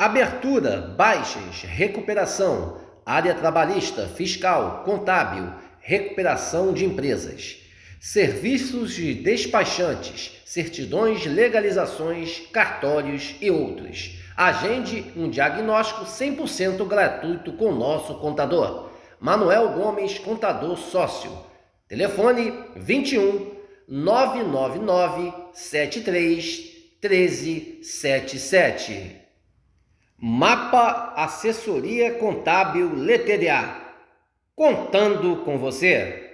Abertura, baixas, recuperação, área trabalhista, fiscal, contábil, recuperação de empresas, serviços de despachantes, certidões, legalizações, cartórios e outros. Agende um diagnóstico 100% gratuito com nosso contador. Manuel Gomes, contador sócio. Telefone 21 999 73 1377. Mapa Assessoria Contábil LTDA. Contando com você.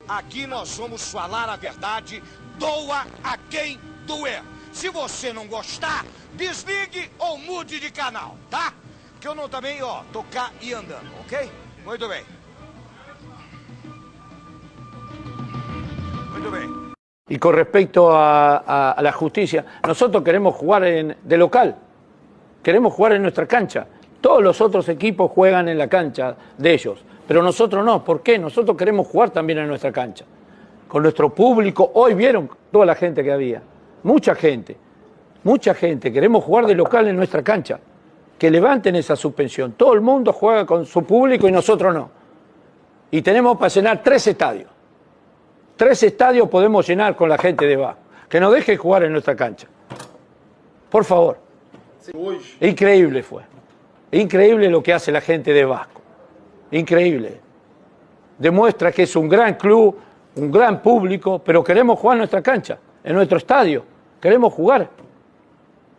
Aqui nós vamos falar a verdade, doa a quem doer. Se você não gostar, desligue ou mude de canal, tá? Que eu não também, tocar e andando, ok? Muito bem. Muito bem. Y con respecto a la justicia, nosotros queremos jugar de local, queremos jugar en nuestra cancha. Todos los otros equipos juegan en la cancha de ellos, pero nosotros no. ¿Por qué? Nosotros queremos jugar también en nuestra cancha, con nuestro público. Hoy vieron toda la gente que había, mucha gente, queremos jugar de local en nuestra cancha. Que levanten esa suspensión. Todo el mundo juega con su público y nosotros no. Y tenemos para llenar 3 estadios. 3 estadios podemos llenar con la gente de Vasco. Que nos deje jugar en nuestra cancha. Por favor. Increíble fue. Increíble lo que hace la gente de Vasco. Increíble. Demuestra que es un gran club, un gran público, pero queremos jugar en nuestra cancha, en nuestro estadio. Queremos jugar.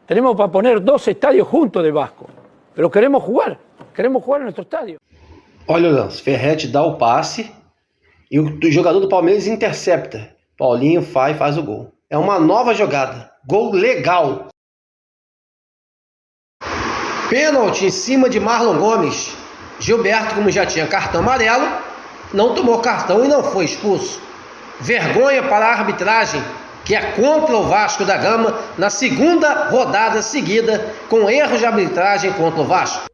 Tenemos para poner 2 estadios juntos de Vasco. Pero queremos jugar en nuestro estadio. Olha o lance, Ferretti dá o passe e o jogador do Palmeiras intercepta. Paulinho faz o gol. É uma nova jogada. Gol legal. Pênalti em cima de Marlon Gomes. Gilberto, como já tinha cartão amarelo, não tomou cartão e não foi expulso. Vergonha para a arbitragem, que é contra o Vasco da Gama, na segunda rodada seguida, com erros de arbitragem contra o Vasco.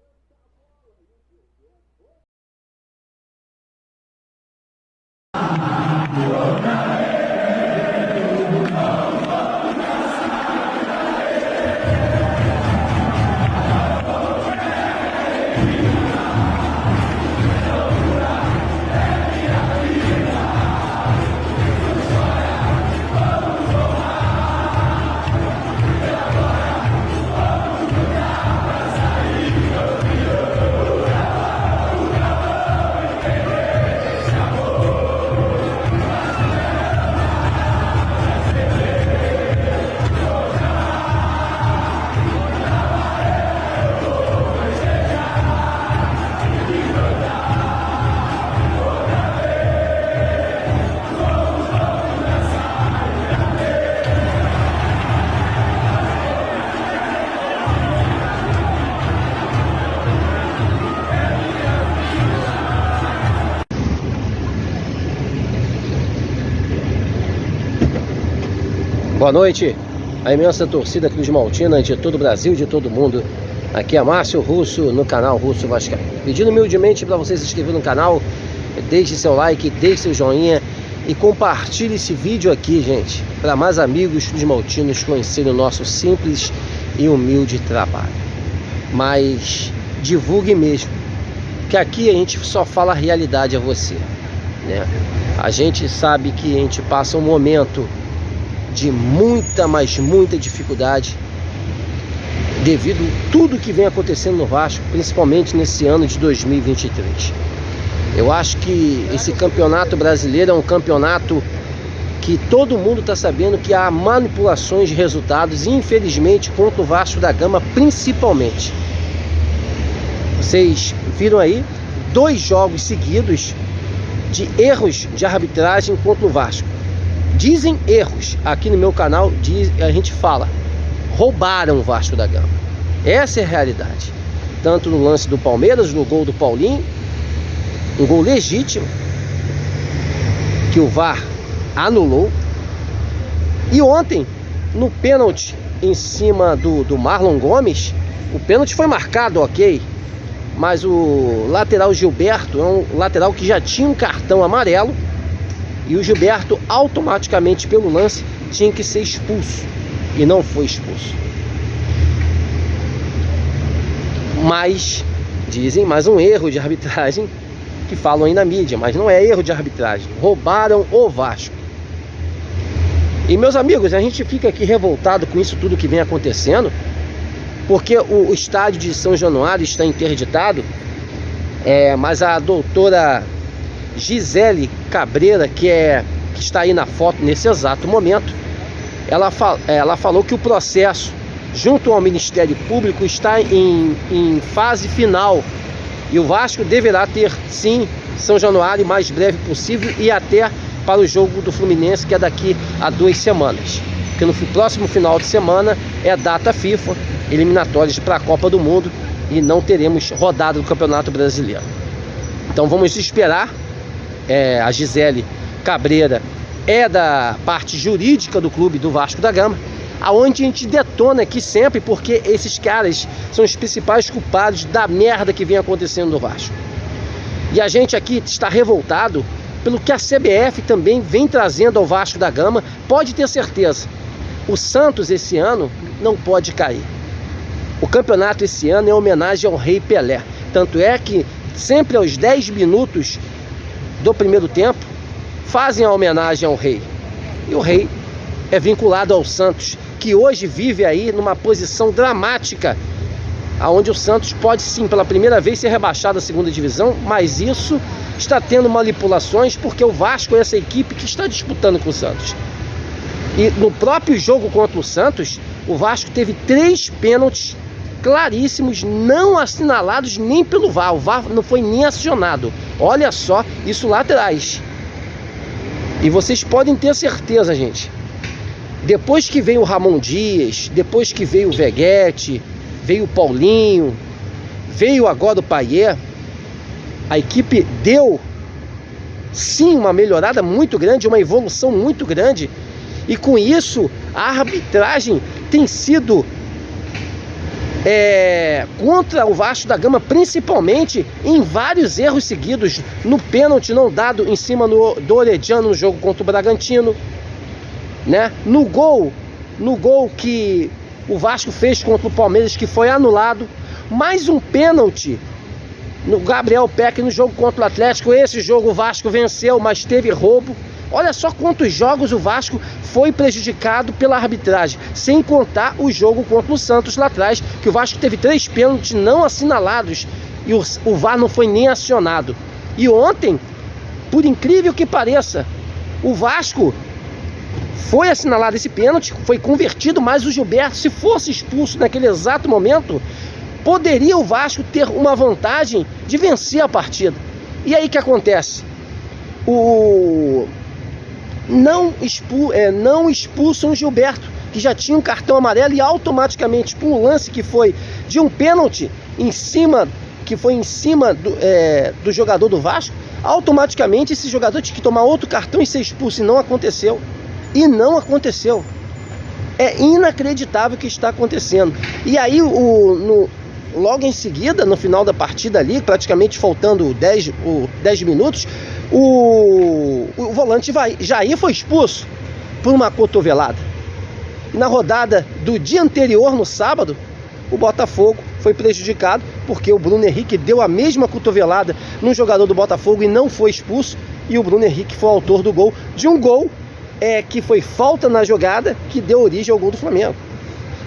Boa noite, a imensa torcida Cruz Maltina de todo o Brasil, de todo mundo. Aqui é Márcio Russo no canal Russo Vascaíno. Pedindo humildemente para você se inscrever no canal, deixe seu like, deixe seu joinha e compartilhe esse vídeo aqui, gente, para mais amigos Cruz Maltinos conhecerem o nosso simples e humilde trabalho. Mas divulgue mesmo, que aqui a gente só fala a realidade a você, né? A gente sabe que a gente passa um momento de muita, mas muita dificuldade devido a tudo que vem acontecendo no Vasco, principalmente nesse ano de 2023. Eu acho que esse campeonato brasileiro é um campeonato que todo mundo está sabendo que há manipulações de resultados, infelizmente, contra o Vasco da Gama, principalmente. Vocês viram aí 2 jogos seguidos de erros de arbitragem contra o Vasco. Dizem erros, aqui no meu canal a gente fala, roubaram o Vasco da Gama. Essa é a realidade. Tanto no lance do Palmeiras, no gol do Paulinho, um gol legítimo, que o VAR anulou. E ontem, no pênalti em cima do Marlon Gomes, o pênalti foi marcado, ok, mas o lateral Gilberto é um lateral que já tinha um cartão amarelo, e o Gilberto automaticamente pelo lance tinha que ser expulso. e não foi expulso. Mas, dizem, mais um erro de arbitragem, que falam aí na mídia, mas não é erro de arbitragem. Roubaram o Vasco. E, meus amigos, a gente fica aqui revoltado com isso tudo que vem acontecendo, porque o estádio de São Januário está interditado, mas a doutora Gisele Cabreira, que está aí na foto nesse exato momento, ela falou que o processo junto ao Ministério Público está em fase final e o Vasco deverá ter sim São Januário o mais breve possível e até para o jogo do Fluminense, que é daqui a 2 semanas, porque no próximo final de semana é data FIFA, eliminatórias para a Copa do Mundo, e não teremos rodada do Campeonato Brasileiro. Então vamos esperar. A Gisele Cabreira é da parte jurídica do clube do Vasco da Gama, aonde a gente detona aqui sempre, porque esses caras são os principais culpados da merda que vem acontecendo no Vasco. E a gente aqui está revoltado pelo que a CBF também vem trazendo ao Vasco da Gama. Pode ter certeza, o Santos esse ano não pode cair. O campeonato esse ano é homenagem ao Rei Pelé. Tanto é que sempre aos 10 minutos do primeiro tempo fazem a homenagem ao Rei. E o Rei é vinculado ao Santos, que hoje vive aí numa posição dramática, onde o Santos pode sim pela primeira vez ser rebaixado à segunda divisão, mas isso está tendo manipulações, porque o Vasco é essa equipe que está disputando com o Santos. E no próprio jogo contra o Santos, o Vasco teve 3 pênaltis claríssimos, não assinalados nem pelo VAR. O VAR não foi nem acionado. Olha só, isso lá atrás. E vocês podem ter certeza, gente, depois que veio o Ramon Dias, depois que veio o Veguete, veio o Paulinho, veio agora o Payet, a equipe deu sim uma melhorada muito grande, uma evolução muito grande, e com isso a arbitragem tem sido contra o Vasco da Gama, principalmente em vários erros seguidos, no pênalti não dado em cima do Orediano no jogo contra o Bragantino, né? No gol que o Vasco fez contra o Palmeiras, que foi anulado, mais um pênalti no Gabriel Peck no jogo contra o Atlético. Esse jogo o Vasco venceu, mas teve roubo. Olha só quantos jogos o Vasco foi prejudicado pela arbitragem, sem contar o jogo contra o Santos lá atrás, que o Vasco teve 3 pênaltis não assinalados e o VAR não foi nem acionado. E ontem, por incrível que pareça, o Vasco foi assinalado esse pênalti, foi convertido, mas o Gilberto, se fosse expulso naquele exato momento, poderia o Vasco ter uma vantagem de vencer a partida. E aí o que acontece? Não expulsam o Gilberto, que já tinha um cartão amarelo, e automaticamente, com um lance que foi de um pênalti que foi em cima do jogador do Vasco, automaticamente esse jogador tinha que tomar outro cartão e ser expulso, e não aconteceu. E não aconteceu. É inacreditável o que está acontecendo. E aí, logo em seguida, no final da partida ali, praticamente faltando 10 minutos, o volante Jair foi expulso por uma cotovelada. E na rodada do dia anterior, no sábado, o Botafogo foi prejudicado porque o Bruno Henrique deu a mesma cotovelada no jogador do Botafogo e não foi expulso. E o Bruno Henrique foi o autor do gol, de um gol que foi falta na jogada, que deu origem ao gol do Flamengo.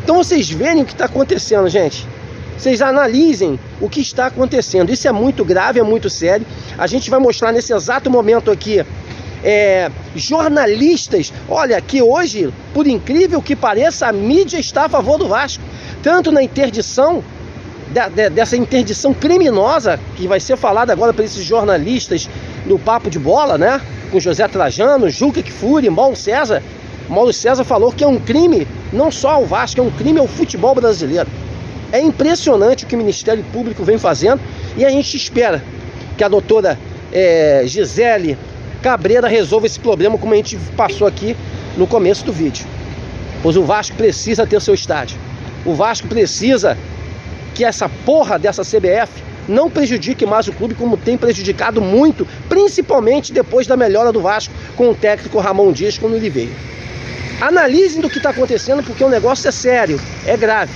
Então vocês verem o que está acontecendo, gente. Vocês analisem o que está acontecendo. Isso é muito grave, é muito sério. A gente vai mostrar nesse exato momento aqui jornalistas. Olha, que hoje, por incrível que pareça, a mídia está a favor do Vasco. Tanto na interdição, dessa interdição criminosa, que vai ser falada agora por esses jornalistas no Papo de Bola, né? Com José Trajano, Juca Kfouri, Mauro César. Mauro César falou que é um crime, não só ao Vasco, é um crime ao futebol brasileiro. É impressionante o que o Ministério Público vem fazendo, e a gente espera que a doutora Gisele Cabreira resolva esse problema, como a gente passou aqui no começo do vídeo. Pois o Vasco precisa ter seu estádio. O Vasco precisa que essa porra dessa CBF não prejudique mais o clube, como tem prejudicado muito, principalmente depois da melhora do Vasco com o técnico Ramon Dias quando ele veio. Analisem do que está acontecendo, porque o negócio é sério, é grave.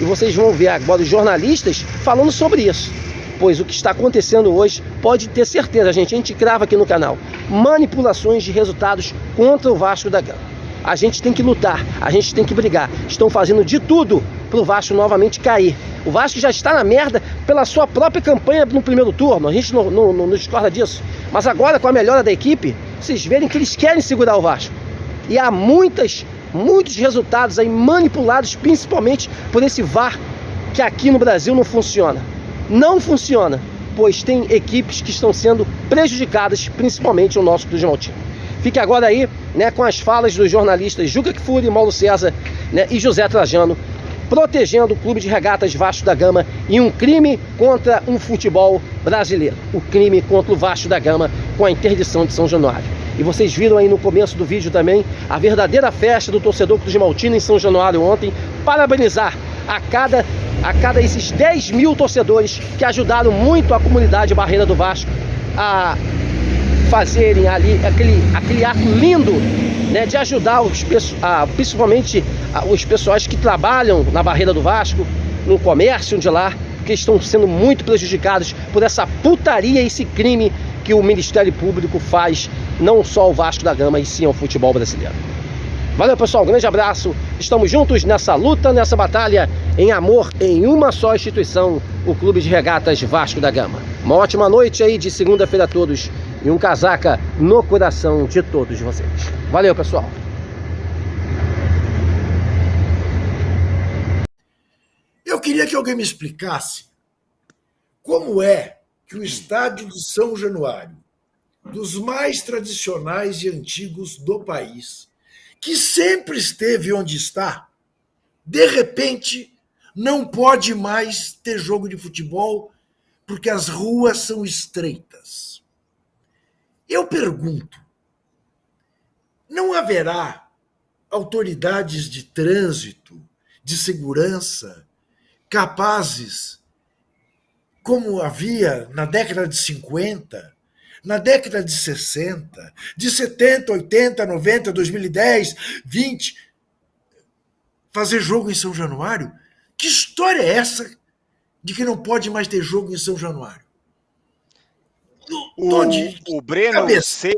E vocês vão ver agora os jornalistas falando sobre isso. Pois o que está acontecendo hoje, pode ter certeza, a gente crava aqui no canal, manipulações de resultados contra o Vasco da Gama. A gente tem que lutar, a gente tem que brigar. Estão fazendo de tudo para o Vasco novamente cair. O Vasco já está na merda pela sua própria campanha no primeiro turno, a gente não discorda disso. Mas agora, com a melhora da equipe, vocês verem que eles querem segurar o Vasco. E há muitos resultados aí manipulados, principalmente por esse VAR, que aqui no Brasil não funciona. Não funciona, pois tem equipes que estão sendo prejudicadas, principalmente o nosso Cruz Maltino. Fique agora aí, né, com as falas dos jornalistas Juca Kfouri, Mauro César, né, e José Trajano, protegendo o Clube de Regatas Vasco da Gama em um crime contra um futebol brasileiro. O crime contra o Vasco da Gama com a interdição de São Januário. E vocês viram aí no começo do vídeo também a verdadeira festa do torcedor Cruz Maltino em São Januário ontem. Parabenizar a cada esses 10 mil torcedores que ajudaram muito a comunidade Barreira do Vasco a fazerem ali aquele ato lindo, né, de ajudar principalmente os pessoais que trabalham na Barreira do Vasco, no comércio de lá, que estão sendo muito prejudicados por essa putaria, esse crime que o Ministério Público faz, não só ao Vasco da Gama, e sim ao futebol brasileiro. Valeu, pessoal, um grande abraço, estamos juntos nessa luta, nessa batalha, em amor, em uma só instituição, o Clube de Regatas Vasco da Gama. Uma ótima noite aí de segunda-feira a todos, e um casaca no coração de todos vocês. Valeu, pessoal. Eu queria que alguém me explicasse como é que o estádio de São Januário, dos mais tradicionais e antigos do país, que sempre esteve onde está, de repente não pode mais ter jogo de futebol porque as ruas são estreitas. Eu pergunto, não haverá autoridades de trânsito, de segurança, capazes, como havia na década de 50, na década de 60, de 70, 80, 90, 2010, 20, fazer jogo em São Januário? Que história é essa de que não pode mais ter jogo em São Januário? O Breno cabeça.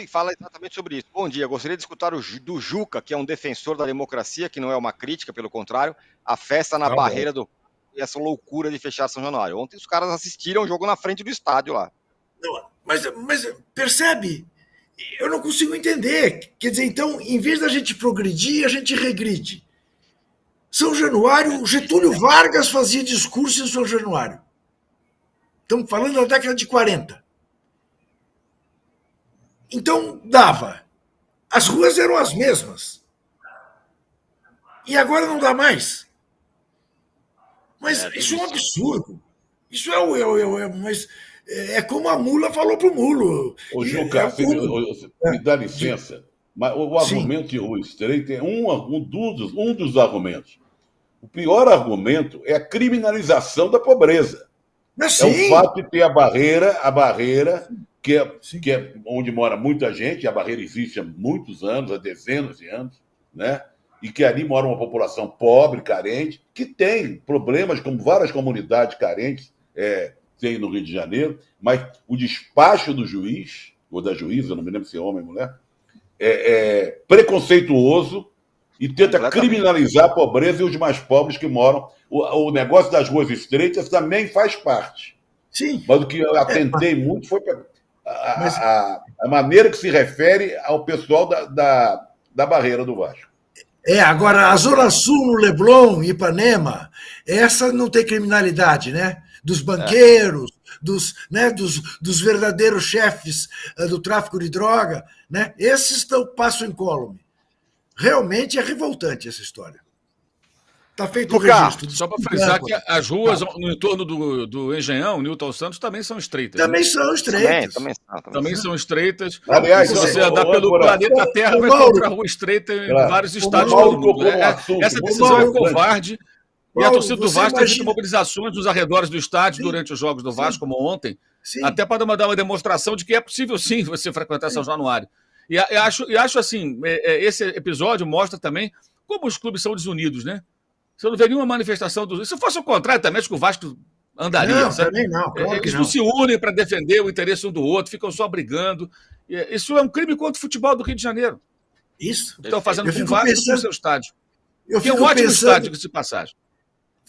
fala exatamente sobre isso. Bom dia, gostaria de escutar do Juca, que é um defensor da democracia, que não é uma crítica, pelo contrário, a festa na barreira do... e essa loucura de fechar São Januário. Ontem os caras assistiram o jogo na frente do estádio lá. Não, mas percebe? Eu não consigo entender. Quer dizer, então, em vez da gente progredir, a gente regride. São Januário, Getúlio Vargas fazia discurso em São Januário. Estamos falando da década de 40. Então, dava. As ruas eram as mesmas. E agora não dá mais. Mas isso é um absurdo. Isso é como a mula falou pro mulo. Ô, Juca, me dá licença, mas o argumento de rua estreita é um dos argumentos. O pior argumento é a criminalização da pobreza. Mas, é o fato de ter a barreira que é onde mora muita gente, a barreira existe há muitos anos, há dezenas de anos, né? E que ali mora uma população pobre, carente, que tem problemas, como várias comunidades carentes tem no Rio de Janeiro, mas o despacho do juiz, ou da juíza, não me lembro se é homem ou mulher, é preconceituoso e tenta criminalizar a pobreza e os mais pobres que moram. O negócio das ruas estreitas também faz parte. Sim. Mas o que eu atentei muito foi a maneira que se refere ao pessoal da barreira do Vasco. Agora, a Zona Sul, no Leblon, Ipanema, essa não tem criminalidade, né? Dos banqueiros, dos verdadeiros chefes do tráfico de droga, né? Esses passam incólume. Realmente é revoltante essa história. Está feito o registro. Só para frisar que as ruas no entorno do Engenhão, Newton Santos, também são estreitas. Também são estreitas. Também são estreitas. Aliás, se você andar pelo planeta Terra, vai encontrar rua estreita em vários estádios do mundo. Essa decisão é covarde. E a torcida do Vasco tem feito mobilizações nos arredores do estádio durante os jogos do Vasco, como ontem, até para dar uma demonstração de que é possível, sim, você frequentar São Januário. E acho assim, esse episódio mostra também como os clubes são desunidos, né? Você não vê nenhuma manifestação Se fosse o contrário, também acho que o Vasco andaria. Não, sabe? também não, claro que Eles não. não se unem para defender o interesse um do outro, ficam só brigando. Isso é um crime contra o futebol do Rio de Janeiro. Isso. Estão fazendo com o Vasco com o seu estádio. Que é um ótimo estádio, de passagem.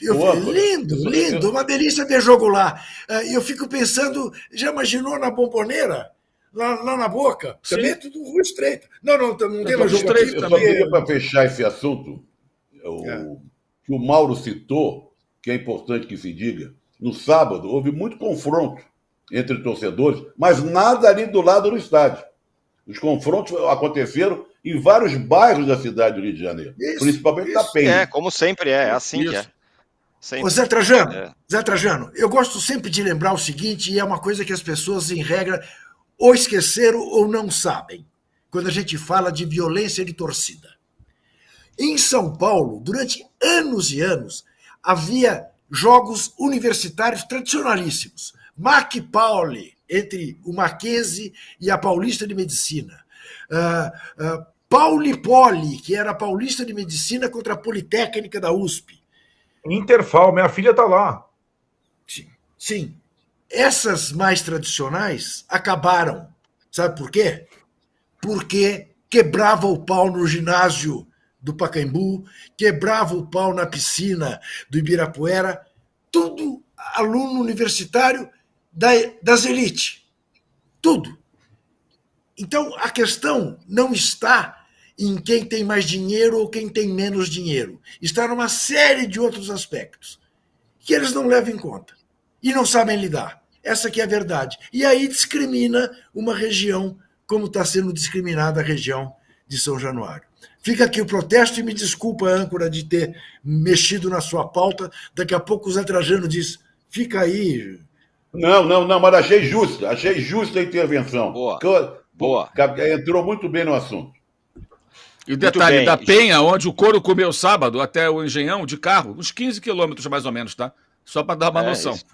Lindo, uma delícia ver jogo lá. Eu fico pensando, já imaginou na Bomboneira? Lá na Boca? Sim. Também é tudo rua estreita. Não tem mais jogo estreito. aqui. Eu só queria, para fechar esse assunto, que o Mauro citou, que é importante que se diga, no sábado houve muito confronto entre torcedores, mas nada ali do lado do estádio. Os confrontos aconteceram em vários bairros da cidade do Rio de Janeiro, principalmente na Penha. Como sempre é assim que é. Sempre. Ô Zé Trajano, eu gosto sempre de lembrar o seguinte, e é uma coisa que as pessoas, em regra, ou esqueceram ou não sabem, quando a gente fala de violência de torcida. Em São Paulo, durante anos e anos, havia jogos universitários tradicionalíssimos. Mac-Pauli, entre o Mackenzie e a Paulista de Medicina. Pauli-Poli, que era a Paulista de Medicina contra a Politécnica da USP. Interfal, minha filha está lá. Sim. Essas mais tradicionais acabaram. Sabe por quê? Porque quebrava o pau no ginásio do Pacaembu, quebrava o pau na piscina do Ibirapuera, tudo aluno universitário das elites. Tudo. Então, a questão não está em quem tem mais dinheiro ou quem tem menos dinheiro. Está numa série de outros aspectos que eles não levam em conta e não sabem lidar. Essa que é a verdade. E aí discrimina uma região como está sendo discriminada a região de São Januário. Fica aqui o protesto e me desculpa, âncora, de ter mexido na sua pauta. Daqui a pouco o Zé Trajano diz, fica aí. Não, mas achei justa a intervenção. Boa. Entrou muito bem no assunto. E o detalhe da Penha, onde o couro comeu sábado, até o Engenhão, de carro, uns 15 quilômetros mais ou menos, tá? Só para dar uma noção. Isso.